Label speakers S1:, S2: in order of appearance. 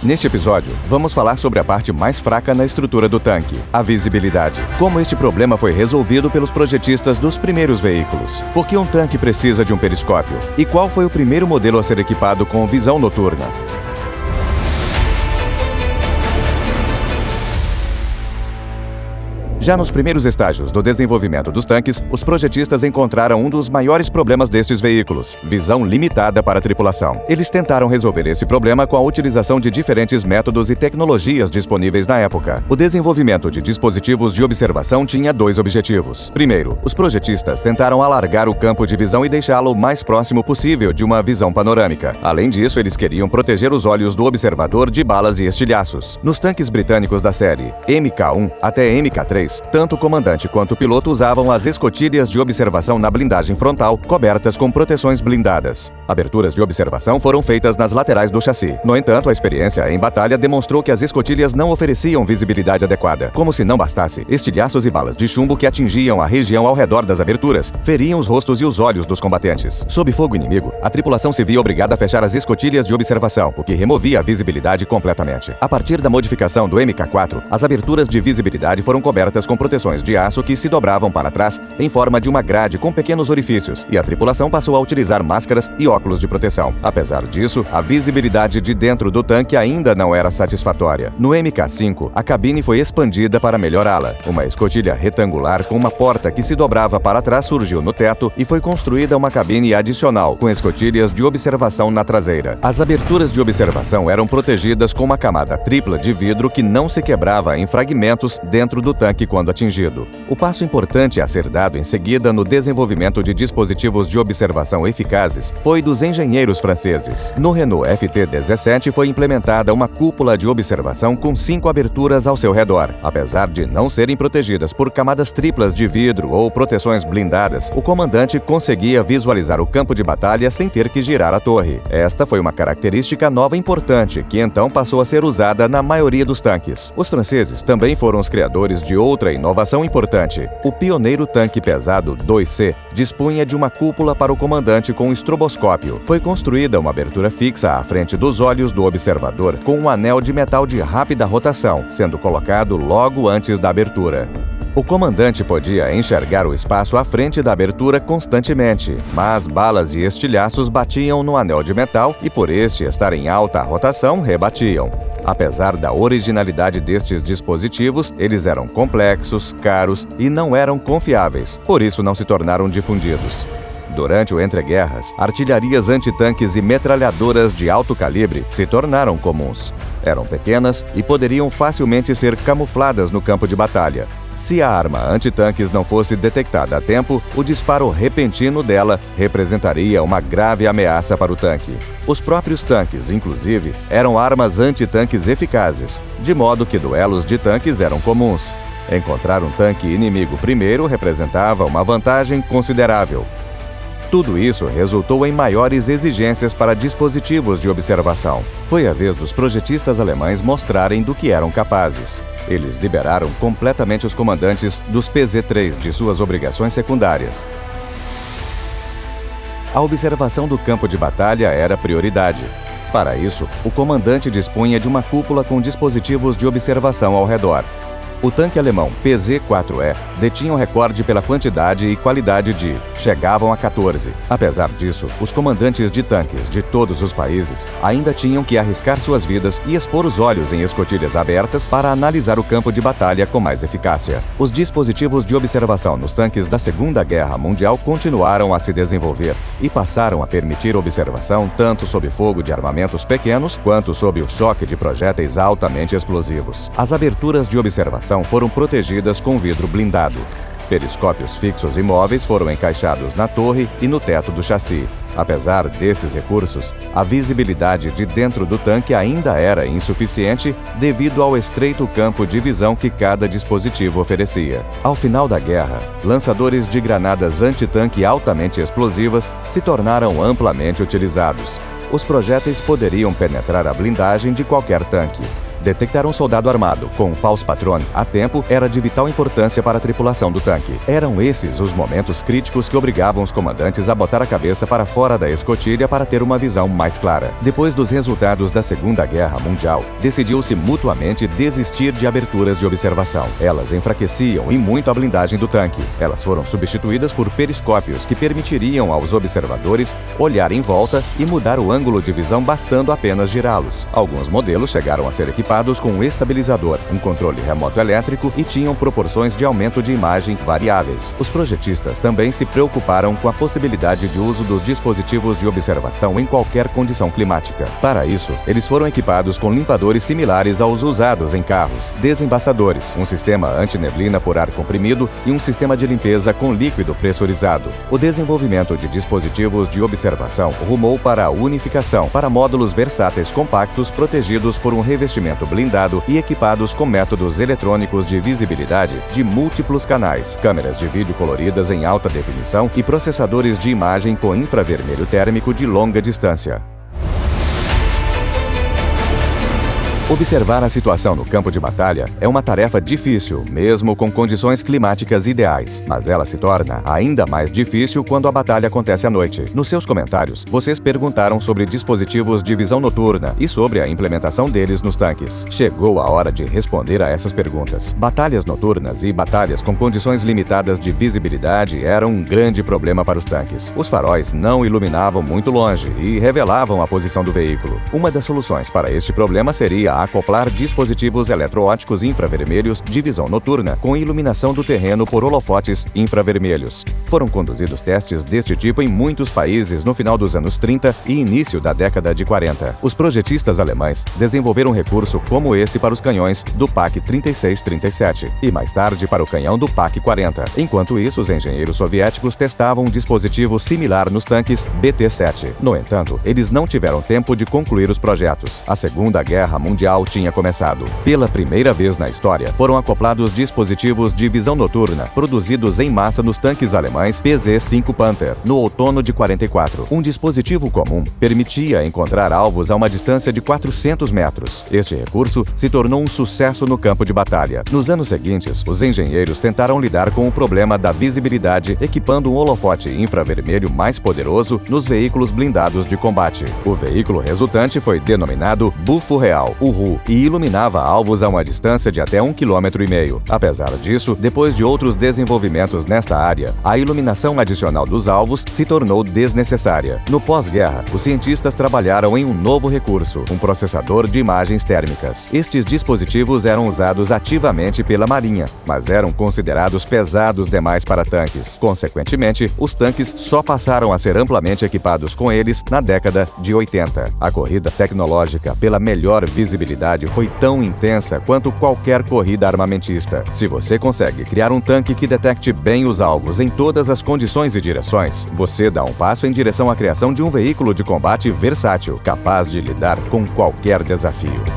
S1: Neste episódio, vamos falar sobre a parte mais fraca na estrutura do tanque, a visibilidade. Como este problema foi resolvido pelos projetistas dos primeiros veículos. Por que um tanque precisa de um periscópio? E qual foi o primeiro modelo a ser equipado com visão noturna? Já nos primeiros estágios do desenvolvimento dos tanques, os projetistas encontraram um dos maiores problemas destes veículos: visão limitada para a tripulação. Eles tentaram resolver esse problema com a utilização de diferentes métodos e tecnologias disponíveis na época. O desenvolvimento de dispositivos de observação tinha dois objetivos. Primeiro, os projetistas tentaram alargar o campo de visão e deixá-lo o mais próximo possível de uma visão panorâmica. Além disso, eles queriam proteger os olhos do observador de balas e estilhaços. Nos tanques britânicos da série MK1 até MK3, tanto o comandante quanto o piloto usavam as escotilhas de observação na blindagem frontal, cobertas com proteções blindadas. Aberturas de observação foram feitas nas laterais do chassi. No entanto, a experiência em batalha demonstrou que as escotilhas não ofereciam visibilidade adequada. Como se não bastasse, estilhaços e balas de chumbo que atingiam a região ao redor das aberturas feriam os rostos e os olhos dos combatentes. Sob fogo inimigo, a tripulação se via obrigada a fechar as escotilhas de observação, o que removia a visibilidade completamente. A partir da modificação do MK4, as aberturas de visibilidade foram cobertas com proteções de aço que se dobravam para trás em forma de uma grade com pequenos orifícios, e a tripulação passou a utilizar máscaras e óculos de proteção. Apesar disso, a visibilidade de dentro do tanque ainda não era satisfatória. No MK5, a cabine foi expandida para melhorá-la. Uma escotilha retangular com uma porta que se dobrava para trás surgiu no teto e foi construída uma cabine adicional com escotilhas de observação na traseira. As aberturas de observação eram protegidas com uma camada tripla de vidro que não se quebrava em fragmentos dentro do tanque quando atingido. O passo importante a ser dado em seguida no desenvolvimento de dispositivos de observação eficazes foi dos engenheiros franceses. No Renault FT-17 foi implementada uma cúpula de observação com 5 aberturas ao seu redor. Apesar de não serem protegidas por camadas triplas de vidro ou proteções blindadas, o comandante conseguia visualizar o campo de batalha sem ter que girar a torre. Esta foi uma característica nova importante, que então passou a ser usada na maioria dos tanques. Os franceses também foram os criadores de outra inovação importante. O pioneiro tanque pesado 2C dispunha de uma cúpula para o comandante com estroboscópio. Foi construída uma abertura fixa à frente dos olhos do observador com um anel de metal de rápida rotação, sendo colocado logo antes da abertura. O comandante podia enxergar o espaço à frente da abertura constantemente, mas balas e estilhaços batiam no anel de metal e, por este estar em alta rotação, rebatiam. Apesar da originalidade destes dispositivos, eles eram complexos, caros e não eram confiáveis, por isso não se tornaram difundidos. Durante o entreguerras, artilharias antitanques e metralhadoras de alto calibre se tornaram comuns. Eram pequenas e poderiam facilmente ser camufladas no campo de batalha. Se a arma antitanques não fosse detectada a tempo, o disparo repentino dela representaria uma grave ameaça para o tanque. Os próprios tanques, inclusive, eram armas antitanques eficazes, de modo que duelos de tanques eram comuns. Encontrar um tanque inimigo primeiro representava uma vantagem considerável. Tudo isso resultou em maiores exigências para dispositivos de observação. Foi a vez dos projetistas alemães mostrarem do que eram capazes. Eles liberaram completamente os comandantes dos PZ-3 de suas obrigações secundárias. A observação do campo de batalha era prioridade. Para isso, o comandante dispunha de uma cúpula com dispositivos de observação ao redor. O tanque alemão PZ-4E detinha o recorde pela quantidade e qualidade de chegavam a 14. Apesar disso, os comandantes de tanques de todos os países ainda tinham que arriscar suas vidas e expor os olhos em escotilhas abertas para analisar o campo de batalha com mais eficácia. Os dispositivos de observação nos tanques da Segunda Guerra Mundial continuaram a se desenvolver e passaram a permitir observação tanto sob fogo de armamentos pequenos quanto sob o choque de projéteis altamente explosivos. As aberturas de observação foram protegidas com vidro blindado. Periscópios fixos e móveis foram encaixados na torre e no teto do chassi. Apesar desses recursos, a visibilidade de dentro do tanque ainda era insuficiente devido ao estreito campo de visão que cada dispositivo oferecia. Ao final da guerra, lançadores de granadas antitanque altamente explosivas se tornaram amplamente utilizados. Os projéteis poderiam penetrar a blindagem de qualquer tanque. Detectar um soldado armado com um false patron a tempo era de vital importância para a tripulação do tanque. Eram esses os momentos críticos que obrigavam os comandantes a botar a cabeça para fora da escotilha para ter uma visão mais clara. Depois dos resultados da Segunda Guerra Mundial, decidiu-se mutuamente desistir de aberturas de observação. Elas enfraqueciam e muito a blindagem do tanque. Elas foram substituídas por periscópios que permitiriam aos observadores olhar em volta e mudar o ângulo de visão bastando apenas girá-los. Alguns modelos chegaram a ser equipados com um estabilizador, um controle remoto elétrico e tinham proporções de aumento de imagem variáveis. Os projetistas também se preocuparam com a possibilidade de uso dos dispositivos de observação em qualquer condição climática. Para isso, eles foram equipados com limpadores similares aos usados em carros, desembaçadores, um sistema anti-neblina por ar comprimido e um sistema de limpeza com líquido pressurizado. O desenvolvimento de dispositivos de observação rumou para a unificação, para módulos versáteis compactos protegidos por um revestimento blindado e equipados com métodos eletrônicos de visibilidade de múltiplos canais, câmeras de vídeo coloridas em alta definição e processadores de imagem com infravermelho térmico de longa distância. Observar a situação no campo de batalha é uma tarefa difícil, mesmo com condições climáticas ideais, mas ela se torna ainda mais difícil quando a batalha acontece à noite. Nos seus comentários, vocês perguntaram sobre dispositivos de visão noturna e sobre a implementação deles nos tanques. Chegou a hora de responder a essas perguntas. Batalhas noturnas e batalhas com condições limitadas de visibilidade eram um grande problema para os tanques. Os faróis não iluminavam muito longe e revelavam a posição do veículo. Uma das soluções para este problema seria acoplar dispositivos eletroópticos infravermelhos de visão noturna com iluminação do terreno por holofotes infravermelhos. Foram conduzidos testes deste tipo em muitos países no final dos anos 30 e início da década de 40. Os projetistas alemães desenvolveram um recurso como esse para os canhões do PaK 36-37 e mais tarde para o canhão do PaK 40. Enquanto isso, os engenheiros soviéticos testavam um dispositivo similar nos tanques BT-7. No entanto, eles não tiveram tempo de concluir os projetos. A Segunda Guerra Mundial tinha começado. Pela primeira vez na história, foram acoplados dispositivos de visão noturna produzidos em massa nos tanques alemães PZ-5 Panther, no outono de 44. Um dispositivo comum permitia encontrar alvos a uma distância de 400 metros. Este recurso se tornou um sucesso no campo de batalha. Nos anos seguintes, os engenheiros tentaram lidar com o problema da visibilidade equipando um holofote infravermelho mais poderoso nos veículos blindados de combate. O veículo resultante foi denominado Bufo Real, o e iluminava alvos a uma distância de até 1,5 km. Apesar disso, depois de outros desenvolvimentos nesta área, a iluminação adicional dos alvos se tornou desnecessária. No pós-guerra, os cientistas trabalharam em um novo recurso, um processador de imagens térmicas. Estes dispositivos eram usados ativamente pela Marinha, mas eram considerados pesados demais para tanques. Consequentemente, os tanques só passaram a ser amplamente equipados com eles na década de 80. A corrida tecnológica pela melhor visibilidade foi tão intensa quanto qualquer corrida armamentista. Se você consegue criar um tanque que detecte bem os alvos em todas as condições e direções, você dá um passo em direção à criação de um veículo de combate versátil, capaz de lidar com qualquer desafio.